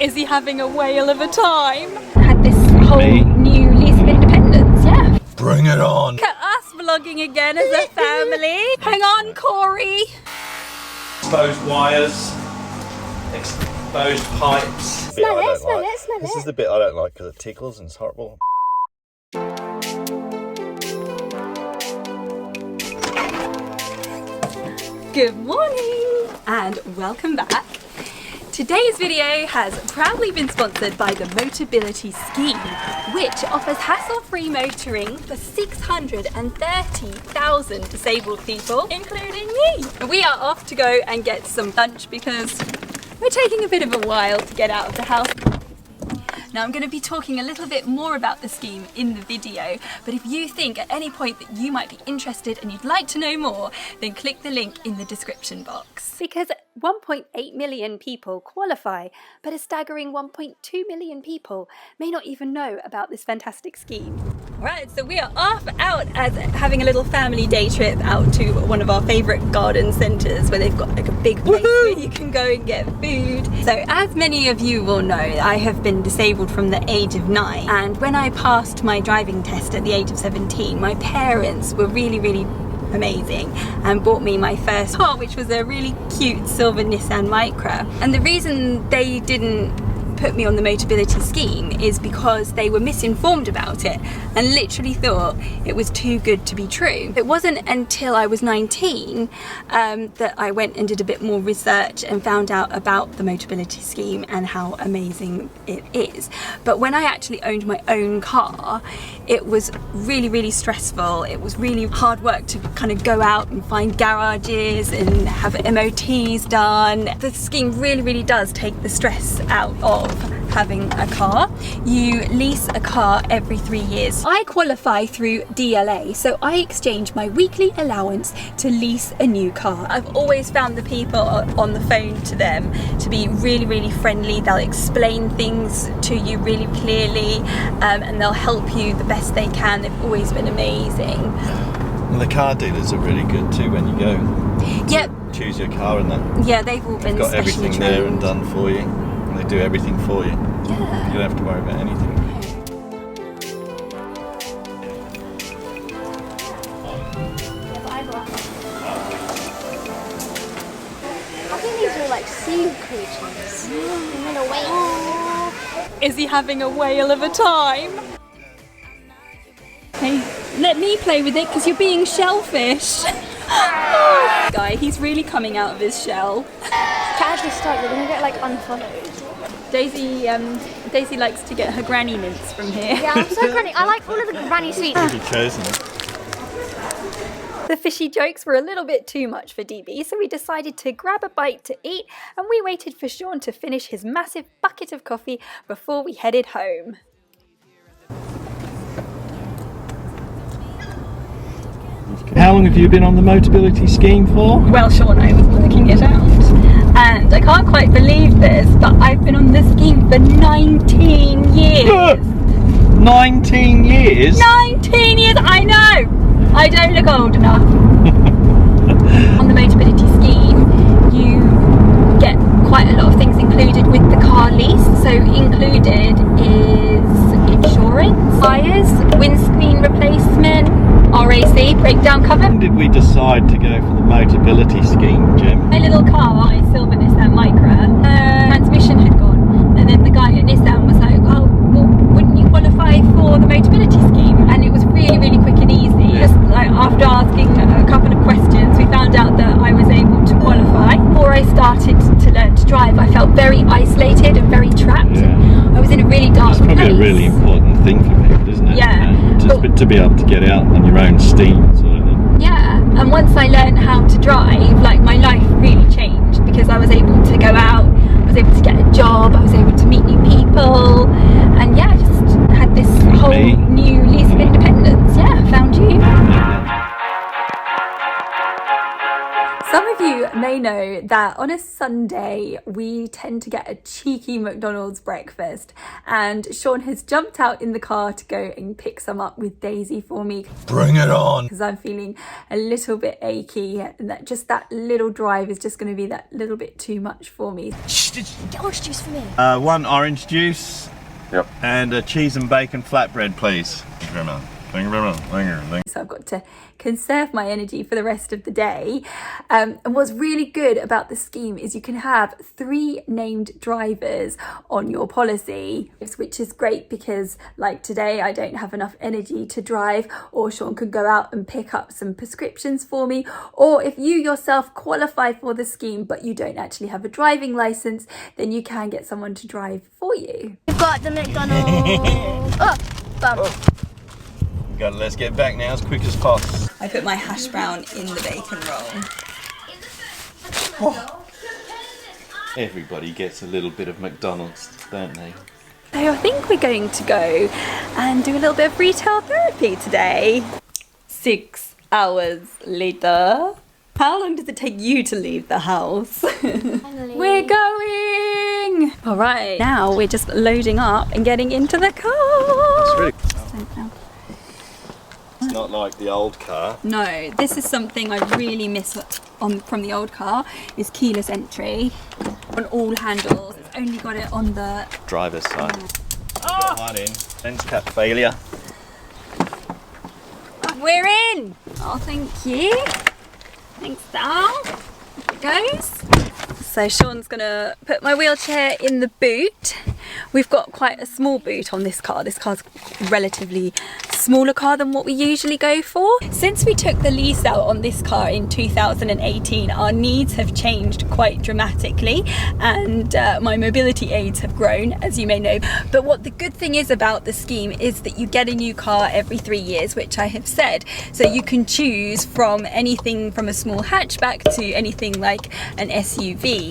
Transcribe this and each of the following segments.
Is he having a whale of a time? Had this whole Me. new lease of independence, yeah. Bring it on! Look at us vlogging again as a family. Hang on, Corey. Exposed wires, exposed pipes. Smell it, smell it, smell This it. is the bit I don't like because it tickles and it's horrible. Good morning and welcome back. Today's video has proudly been sponsored by the Motability scheme, which offers hassle-free motoring for 630,000 disabled people, including me. We are off to go and get some lunch because we're taking a bit of a while to get out of the house. Now I'm going to be talking a little bit more about the scheme in the video, but if you think at any point that you might be interested and you'd like to know more, then click the link in the description box. Because 1.8 million people qualify, but a staggering 1.2 million people may not even know about this fantastic scheme. Right, so we are off out as having a little family day trip out to one of our favourite garden centres where they've got like a big place where you can go and get food. So as many of you will know, I have been disabled from the age of 9, and when I passed my driving test at the age of 17, my parents were really amazing and bought me my first car, which was a really cute silver Nissan Micra. And the reason they didn't put me on the Motability scheme is because they were misinformed about it and literally thought it was too good to be true. It wasn't until I was 19 that I went and did a bit more research and found out about the Motability scheme and how amazing it is. But when I actually owned my own car, it was really stressful. It was really hard work to kind of go out and find garages and have MOTs done. The scheme really does take the stress out of having a car. You lease a car every 3 years. I qualify through DLA, so I exchange my weekly allowance to lease a new car. I've always found the people on the phone to them to be really friendly. They'll explain things to you really clearly, and they'll help you the best they can. They've always been amazing. And the car dealers are really good too when you go. Yep. Choose your car and that. Yeah, they've all been Got specially everything there and trained. done for you. And they do everything for you. Yeah. You don't have to worry about anything. I think these are like sea creatures. And a whale. Is he having a whale of a time? Hey, let me play with it because you're being shellfish. Guy, he's really coming out of his shell. To actually start, you're gonna get like unfollowed. Daisy likes to get her granny mints from here. Yeah, I'm so granny. I like all of the granny sweets. You've chosen it. The fishy jokes were a little bit too much for DB, so we decided to grab a bite to eat, and we waited for Sean to finish his massive bucket of coffee before we headed home. How long have you been on the Motability scheme for? Well, Sean, I was working it out, and I can't quite believe this, but I've been on this scheme for 19 years. 19 years? 19 years, I know! I don't look old enough. On the Motability scheme, you get quite a lot of things included with the car lease. So included is insurance, tyres, windscreen replacement, RAC, breakdown cover. When did we decide to go for the Motability scheme, Jim? My little car, my silver Nissan Micra, transmission had gone, and then the guy at Nissan was like, "Oh, well, wouldn't you qualify for the Motability scheme?" And it was really quick and easy. Just like after asking a couple of questions, we found out that I was able to qualify. Before I started to learn to drive, I felt very isolated and very trapped. Yeah. I was in a really dark It's probably place. a really important thing for people, isn't it? Yeah. To be able to get out on your own steam, sort of thing. Yeah, and once I learned how to drive, like my life really changed because I was able to go out, I was able to get a job, I was able to meet new people, and yeah, I just had this whole new lease of independence. Yeah, I found you. Some of you may know that on a Sunday we tend to get a cheeky McDonald's breakfast, and Sean has jumped out in the car to go and pick some up with Daisy for me. Bring it on! Because I'm feeling a little bit achy, and that little drive is just going to be that little bit too much for me. Get orange juice for me. One orange juice. Yep. And a cheese and bacon flatbread, please. Thank you very much. Thank you very much. Thank you. So I've got to conserve my energy for the rest of the day. And what's really good about the scheme is you can have 3 named drivers on your policy, which is great because like today I don't have enough energy to drive, or Sean could go out and pick up some prescriptions for me, or if you yourself qualify for the scheme but you don't actually have a driving license, then you can get someone to drive for you. We've got the McDonald's. Oh, bum. Oh. Let's get back now as quick as possible. I put my hash brown in the bacon roll. Oh. Everybody gets a little bit of McDonald's, don't they? So I think we're going to go and do a little bit of retail therapy today. 6 hours later. How long does it take you to leave the house? We're going! All right, now we're just loading up and getting into the car. That's really It's not like the old car. No, this is something I really miss from the old car, is keyless entry on all handles. It's only got it on the driver's side. Got one in. Lens cap failure. We're in! Oh, thank you. Thanks, Dal. There it goes. So Sean's gonna put my wheelchair in the boot. We've got quite a small boot on this car. This car's a relatively smaller car than what we usually go for. Since we took the lease out on this car in 2018, our needs have changed quite dramatically, and my mobility aids have grown, as you may know. But what the good thing is about the scheme is that you get a new car every 3 years, which I have said. So you can choose from anything from a small hatchback to anything like an SUV.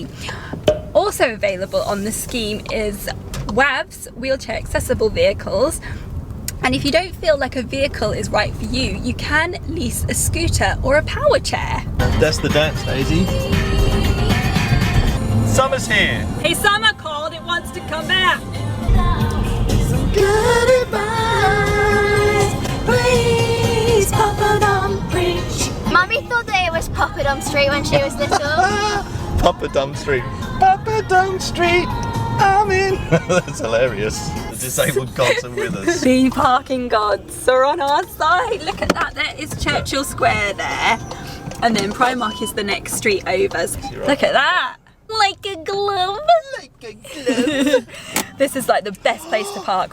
Also available on the scheme is WAVs, wheelchair accessible vehicles. And if you don't feel like a vehicle is right for you, you can lease a scooter or a power chair. That's the dance, Daisy. Summer's here. Hey, summer called, it wants to come back. Good advice, please, Papa Dump Preach. Mummy thought that it was Papa Dump Street when she was little. Papa Dump Street. Papa Dump Street. I'm in. That's hilarious. The disabled gods are with us. The parking gods are on our side. Look at that. There is Churchill Square there. And then Primark is the next street over. Right. Look at that. Like a glove. Like a glove. This is like the best place to park.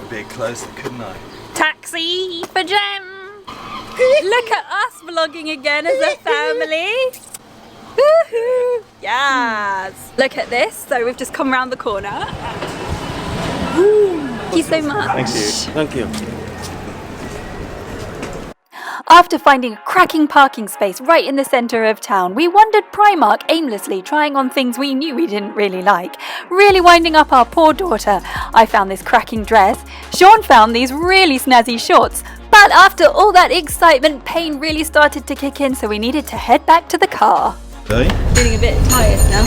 Bit closer, couldn't I? Taxi for Jem. Look at us vlogging again as a family. Woohoo! Yes. Look at this. So we've just come around the corner. Thank you so much. Thank you. Thank you. After finding a cracking parking space right in the centre of town, we wandered Primark aimlessly, trying on things we knew we didn't really like, really winding up our poor daughter. I found this cracking dress, Sean found these really snazzy shorts, but after all that excitement, pain really started to kick in, so we needed to head back to the car. Okay. Feeling a bit tired now.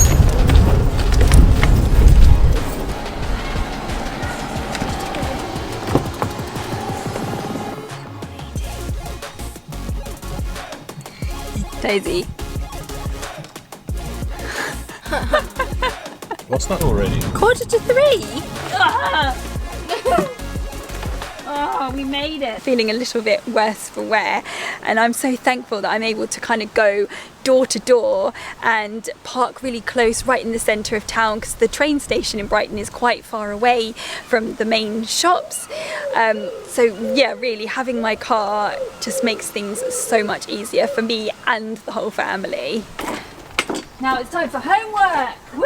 Daisy. What's that already? 2:45. Oh, we made it. Feeling a little bit worse for wear, and I'm so thankful that I'm able to kind of go door to door and park really close right in the centre of town, because the train station in Brighton is quite far away from the main shops. So yeah, really having my car just makes things so much easier for me and the whole family. Now it's time for homework. Woo!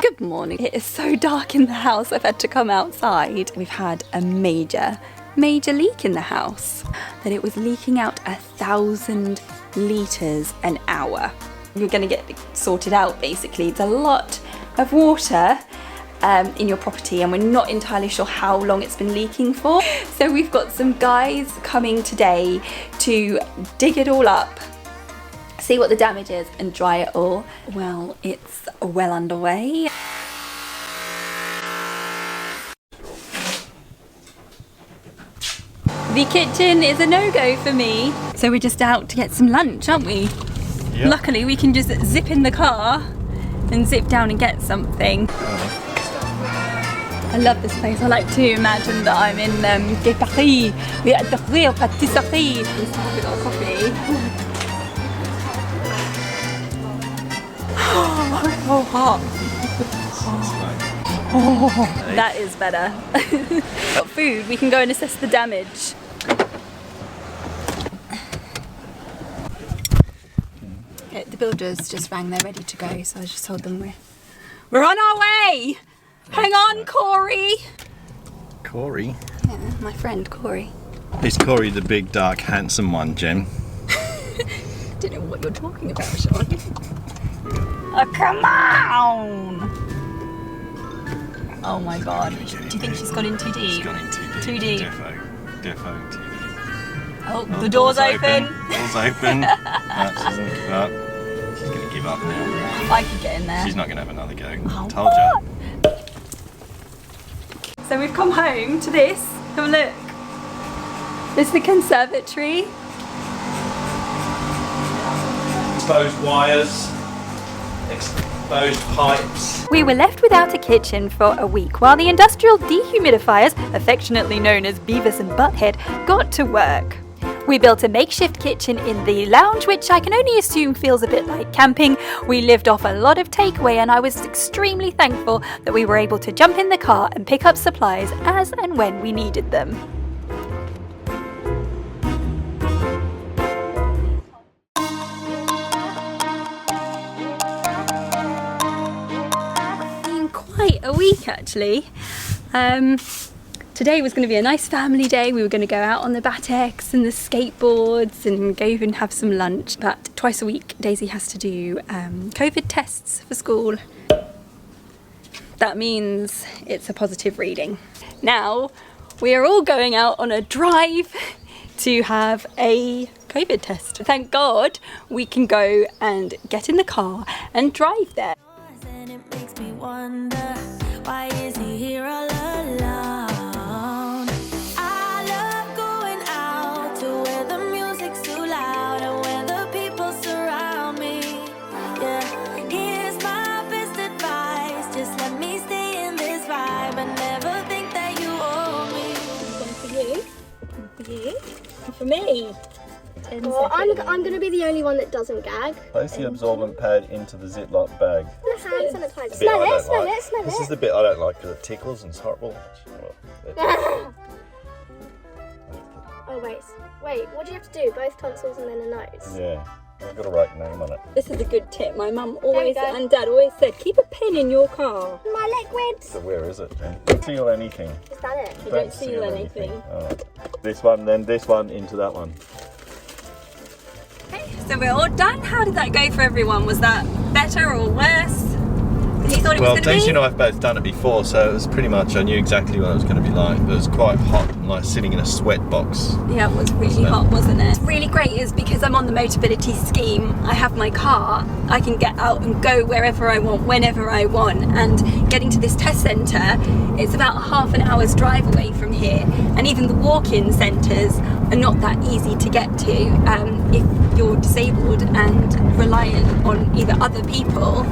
Good morning. It is so dark in the house, I've had to come outside. We've had a major leak in the house, that it was leaking out 1,000 litres an hour. You're going to get sorted out basically. It's a lot of water in your property, and we're not entirely sure how long it's been leaking for. So we've got some guys coming today to dig it all up, see what the damage is and dry it all. Well, it's well underway. The kitchen is a no-go for me. So we're just out to get some lunch, aren't we? Yep. Luckily we can just zip in the car and zip down and get something. I love this place. I like to imagine that I'm in Paris, we're at the real patisserie. Let's have a bit of coffee. Oh, hot. Oh, that is better. Got food, we can go and assess the damage. Okay, the builders just rang, they're ready to go, so I just told them we're on our way! Hang on, Corey! Corey? Yeah, my friend Corey. Is Corey the big, dark, handsome one, Jem? Don't know what you're talking about, Sean. Oh, come on! Oh my god. Do you think she's gone in too deep? She's gone in too deep. Too deep. Defo too deep. Oh, the door's open. Door's open. No, she doesn't give up. She's going to give up now. I could get in there. She's not going to have another go. Oh, Told you. So we've come home to this. Have a look. This is the conservatory. Exposed wires. Exposed pipes. We were left without a kitchen for a week while the industrial dehumidifiers, affectionately known as Beavis and Butthead, got to work. We built a makeshift kitchen in the lounge, which I can only assume feels a bit like camping. We lived off a lot of takeaway, and I was extremely thankful that we were able to jump in the car and pick up supplies as and when we needed them. Quite a week actually. Today was going to be a nice family day. We were going to go out on the BATECs and the skateboards and go and have some lunch, but twice a week Daisy has to do COVID tests for school. That means it's a positive reading. Now we are all going out on a drive to have a COVID test. Thank God we can go and get in the car and drive there. And it makes me wonder, why is he here all alone? I love going out to where the music's too loud and where the people surround me. Yeah, here's my best advice, just let me stay in this vibe and never think that you owe me. One for you, one for you, and for me. Well, I'm going to be the only one that doesn't gag. Place the absorbent pad into the Ziploc bag. The hand sanitizer. Smell Smell it, it, smell it, smell it. This is the bit I don't like because it tickles and it's horrible. Oh, wait, what do you have to do? Both tonsils and then a nose? Yeah, I've got to write your name on it. This is a good tip. My mum always go. and Dad always said, keep a pin in your car. My liquids. So where is it, Jen? Don't seal anything. Is that it? You don't seal anything. Alright. This one, then this one into that one. Okay, so we're all done. How did that go for everyone? Was that better or worse than you thought it was Well, going to Daisy be? and I have both done it before, so it was pretty much, I knew exactly what it was going to be like. But it was quite hot, like sitting in a sweat box. Yeah, it was really hot, wasn't it? What's really great is because I'm on the Motability scheme, I have my car, I can get out and go wherever I want, whenever I want. And getting to this test centre, it's about half an hour's drive away from here. And even the walk-in centres are not that easy to get to if you're disabled and reliant on either other people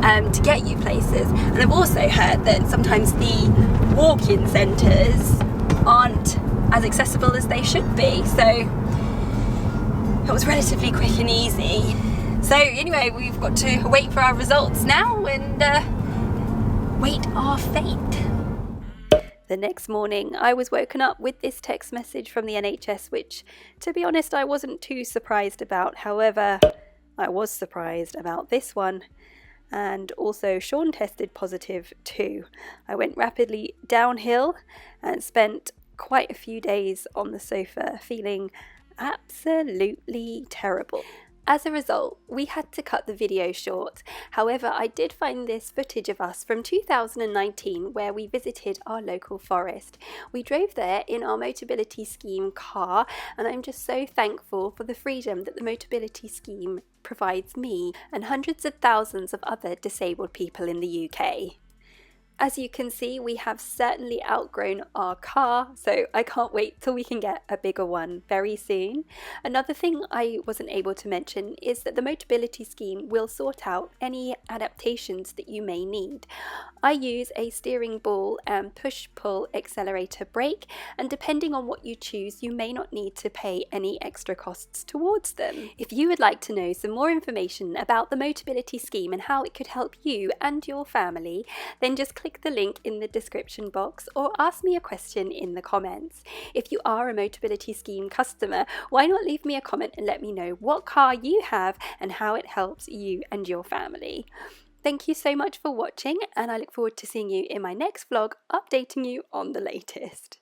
to get you places. And I've also heard that sometimes the walk-in centres aren't as accessible as they should be, so it was relatively quick and easy. So anyway, we've got to wait for our results now and wait our fate. The next morning I was woken up with this text message from the NHS, which to be honest I wasn't too surprised about. However, I was surprised about this one. And also Sean tested positive too. I went rapidly downhill and spent quite a few days on the sofa feeling absolutely terrible. As a result, we had to cut the video short. However, I did find this footage of us from 2019 where we visited our local forest. We drove there in our Motability scheme car, and I'm just so thankful for the freedom that the Motability scheme provides me and hundreds of thousands of other disabled people in the UK. As you can see, we have certainly outgrown our car, so I can't wait till we can get a bigger one very soon. Another thing I wasn't able to mention is that the Motability scheme will sort out any adaptations that you may need. I use a steering ball and push-pull accelerator brake, and depending on what you choose, you may not need to pay any extra costs towards them. If you would like to know some more information about the Motability scheme and how it could help you and your family, then just click the link in the description box or ask me a question in the comments. If you are a Motability scheme customer, why not leave me a comment and let me know what car you have and how it helps you and your family. Thank you so much for watching, and I look forward to seeing you in my next vlog, updating you on the latest.